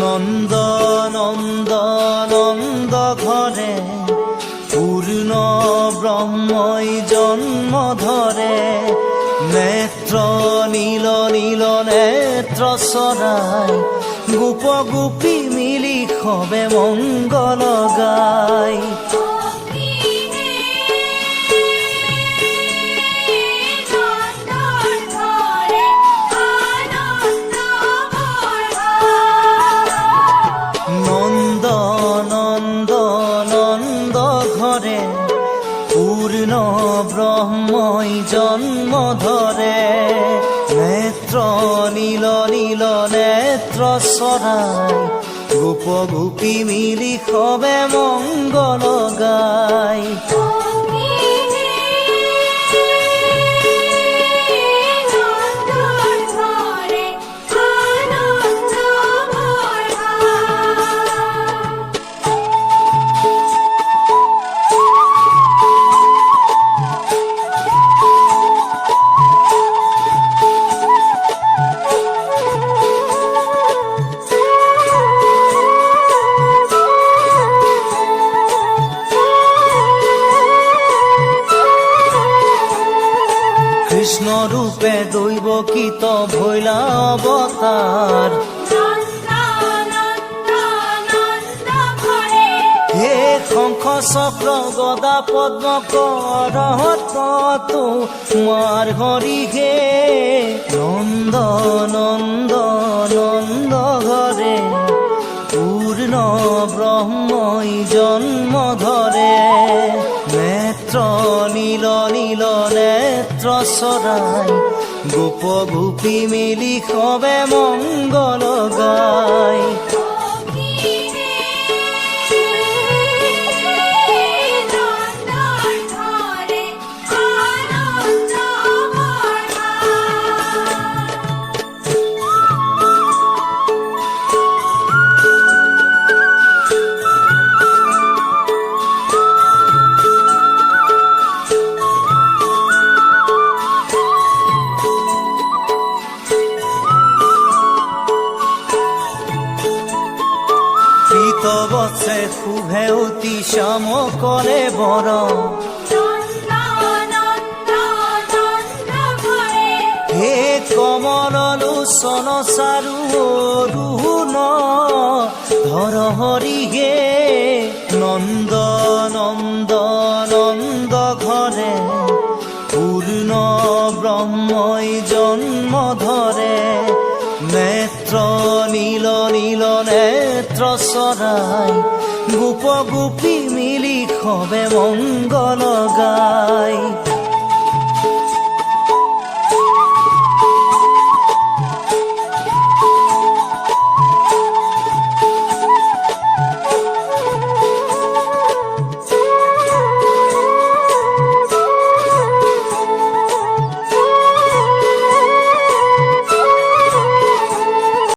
নন্দ নন্দ নন্দ ঘরে পূর্ণ ব্রহ্মই জন্ম ধরে। নেত্র নীল নীল নেত্র সরাই গোপ গোপী মিলি খবে মঙ্গল গাই। নন্দ নন্দ নন্দ ঘরে পূর্ণ ব্রহ্মই জন্ম ধরে। নেত্র নীল নীল নেত্র সরাই গোপ গোপী মিলি খবে মঙ্গল গাই। কৃষ্ণ রূপে দৈবকীত ভৈলা অবতার। হে শঙ্খ চক্র গদা পদ্ম করহত তোমার হরি হে। নন্দ নন্দ নন্দ ঘরে পূর্ণ ব্রহ্মই জন্ম ধরে। নেত্র নীল নীল নেত্র সরাই গোপ গোপী মিলি খবে মঙ্গল গাই। বৎসে শুভে অতি শ্যাম করে বর। হে কমল লোচন চারু অৰুণ ধৰ হৰি হে। নন্দ নন্দ নন্দ ঘৰে পূৰ্ণ ব্ৰহ্মই জন্ম ধৰে। নেত্র নীল নীল নেত্র সরাই গোপ গোপী মিলি খবে মঙ্গল গাই।